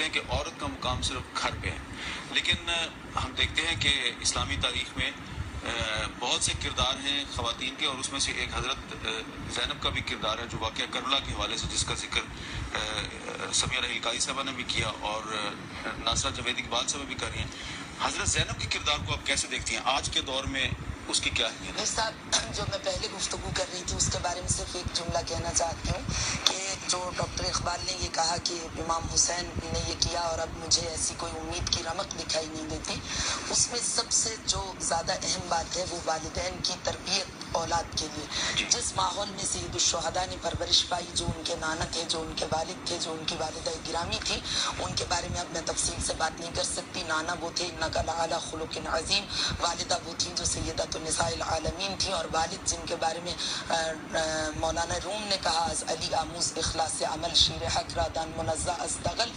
کہتے ہیں کہ عورت کا مقام صرف گھر پہ ہے، لیکن ہم دیکھتے ہیں کہ اسلامی تاریخ میں بہت سے کردار ہیں خواتین کے، اور اس میں سے ایک حضرت زینب کا بھی کردار ہے جو واقعہ کربلا کے حوالے سے جس کا ذکر سمیہ رحیل قاضی صاحبہ نے بھی کیا اور ناصرہ جاوید اقبال صاحبہ بھی کر رہی ہیں۔ حضرت زینب کے کردار کو آپ کیسے دیکھتی ہیں؟ آج کے دور میں اس کی کیا اہمیت ہے؟ صاحب، جو میں پہلے گفتگو کر رہی تھی اس کے بارے میں صرف ایک جملہ کہنا چاہتی ہوں کہ جو ڈاکٹر اقبال نے یہ کہا کہ امام حسین نے یہ کیا اور اب مجھے ایسی کوئی امید کی رمق دکھائی نہیں دیتی، اس میں سب سے جو زیادہ اہم بات ہے وہ والدین کی تربیت اولاد کے لیے۔ جس ماحول میں سید الشہداء نے پرورش پائی، جو ان کے نانا تھے، جو ان کے والد تھے، جو ان کی والدہ گرامی تھی، ان کے بارے میں اب میں تفصیل سے بات نہیں کر سکتی۔ نانا وہ تھے انک لعلی خلق عظیم، والدہ وہ تھی جو سیدۃ النساء العالمین تھی، اور والد جن کے بارے میں مولانا روم نے کہا از علی آموز اخلاص عمل، شیر حق رادان منزہ از دغل۔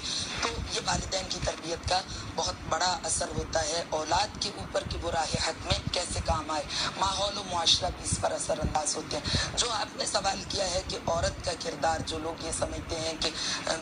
تو یہ والدین کی تربیت کا بہت بڑا اثر ہوتا ہے اولاد کے اوپر کہ وہ راہ حق میں کیسے کام آئے۔ ماحول و معاشرہ بھی اس پر اثر انداز ہوتے ہیں۔ جو آپ نے سوال کیا ہے کہ عورت کا کردار، جو لوگ یہ سمجھتے ہیں کہ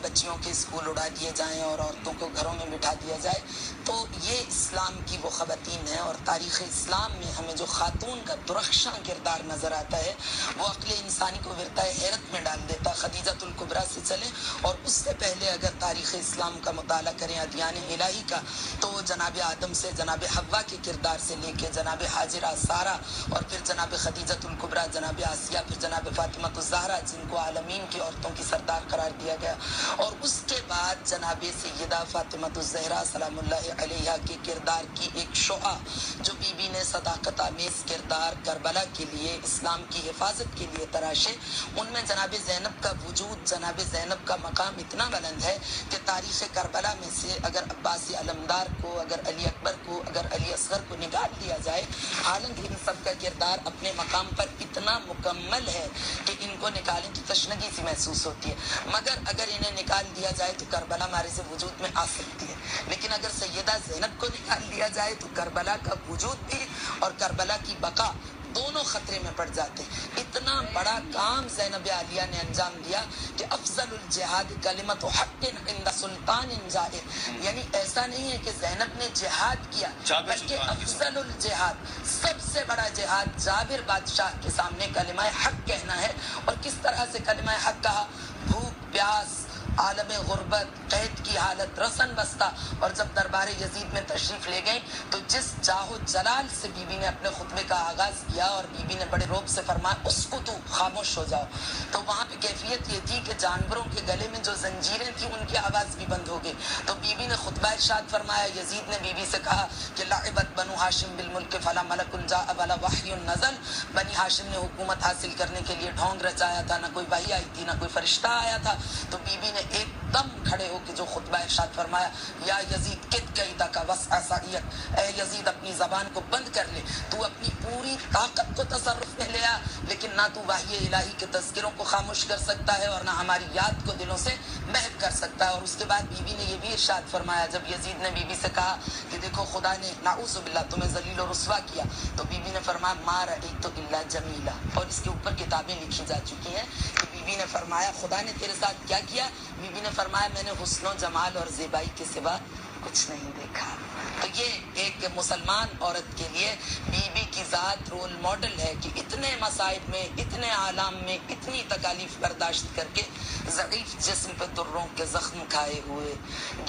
بچیوں کے اسکول اڑا دیے جائیں اور عورتوں کو گھروں میں بٹھا دیا جائے، تو یہ اسلام کی وہ خواتین ہیں، اور تاریخ اسلام میں ہمیں جو خاتون کا درخشاں کردار نظر آتا ہے وہ عقل انسانی کو ورطۂ حیرت میں ڈال دیتا۔ خدیجۃ الکبریٰ سے چلیں اور اس سے پہلے اگر تاریخ اسلام کا مطالعہ کریں ادیان الہی کا، تو جناب آدم سے جناب حوا کے کردار سے لے کے جناب حاجرہ، سارہ، اور پھر جناب خدیجۃ الکبریٰ، جناب آسیہ، پھر جناب فاطمہ الزہرا جن کو عالمین کی عورتوں کی سردار قرار دیا گیا، اور اس کے بعد جناب سیدہ فاطمہ الزہرا سلام اللہ علیہا کے کردار کی ایک شعاع جو بی بی نے صداقت آمیز کردار کربلا کے لیے، اسلام کی حفاظت کے لیے تراشے، ان میں جناب زینب کا وجود، جناب زینب کا مقام اتنا بلند ہے کہ تاریخ کربلا میں سے اگر عباسی علمدار کو، اگر علی اکبر کو، اگر علی اصغر کو نکال دیا جائے، حالانکہ ان سب کا کردار اپنے مقام پر اتنا مکمل ہے کہ ان کو نکالیں تو تشنگی سی محسوس ہوتی ہے، مگر اگر انہیں نکال دیا جائے تو کربلا ہمارے سے وجود میں آ سکتی ہے، لیکن اگر سیدہ زینب کو نکال دیا جائے تو کربلا کا وجود بھی اور کربلا کی بقا دونوں خطرے میں پڑ جاتے ہیں۔ اتنا بڑا کام زینب عالیہ نے انجام دیا کہ افضل الجہاد کلمت حق عند سلطان جائر، یعنی ایسا نہیں ہے کہ زینب نے جہاد کیا بلکہ افضل الجہاد، سب سے بڑا جہاد جابر بادشاہ کے سامنے کلمہ حق کہنا ہے۔ اور کس طرح سے کلمہ حق کہا؟ بھوک پیاس، عالم غربت، قید کی حالت، رسن بستہ، اور جب دربار یزید میں تشریف لے گئیں تو جس جاہ و جلال سے بی بی نے اپنے خطبے کا آغاز کیا اور بی بی نے بڑے روب سے فرمایا اسکتو، خاموش ہو جاؤ، تو وہاں پہ کیفیت یہ تھی کہ جانوروں کے گلے میں جو زنجیریں تھیں ان کی آواز بھی بند ہو گئی، تو بی بی نے خطبہ ارشاد فرمایا۔ یزید نے بی بی سے کہا کہ لعبت بنو ہاشم بالملک فلا ملک جاء ولا وحی نزل، بنی ہاشم نے حکومت حاصل کرنے کے لیے ڈھونگ رچایا تھا، نہ کوئی وحی آئی تھی، نہ کوئی فرشتہ آیا تھا، تو بی بی نے ایک دم کھڑے ہو کے جو خطبہ ارشاد فرمایا، یا یزید کت قیدہ کا وسع سعیت، اے یزید اپنی زبان کو بند کر لے، تو اپنی پوری طاقت کو تصرف میں لے آ، لیکن نہ تو وحی الہی کے تذکروں کو خاموش کر سکتا ہے اور نہ ہماری یاد کو دلوں سے محو کر سکتا ہے۔ اور اس کے بعد بی بی نے یہ بھی ارشاد فرمایا، جب یزید نے بی بی سے کہا کہ دیکھو خدا نے نعوذ باللہ تمہیں ذلیل و رسوا کیا، تو بی بی نے فرمایا ما رأیت الا جمیلا، اور اس کے اوپر کتابیں لکھی جا چکی ہیں کہ بی بی نے فرمایا خدا نے تیرے ساتھ کیا کیا؟ بی بی نے فرمایا میں نے حسن و جمال اور زیبائی کے سوا کچھ نہیں دیکھا۔ تو یہ ایک مسلمان عورت کے لیے بی بی کی ذات رول ماڈل ہے کہ اتنے مصائب میں، اتنے عالم میں، اتنی تکالیف برداشت کر کے ضعیف جسم پہ دروں کے زخم کھائے ہوئے،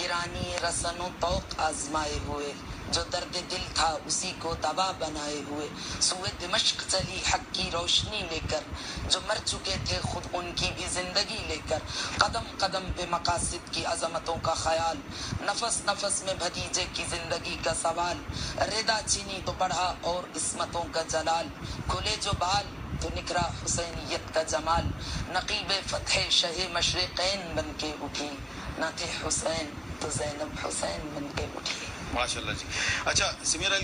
گرانی رسن و طوق آزمائے ہوئے، جو درد دل تھا اسی کو دوا بنائے ہوئے، سوئے دمشق چلی حق کی روشنی لے کر، جو مر چکے تھے خود ان کی بھی زندگی لے کر، قدم قدم پہ مقاصد کی عظمتوں کا خیال، نفس نفس میں بھتیجے کی زندگی کا سوال، ردا چینی تو بڑھا اور عصمتوں کا جلال، کھلے جو بال تو نکھرا حسینیت کا جمال، نقیب فتح شہ مشرقین بن کے اٹھی، نہ تھے حسین تو زینب حسین بن کے اٹھی۔ ماشاء اللہ جی۔ اچھا سمیہ رحیل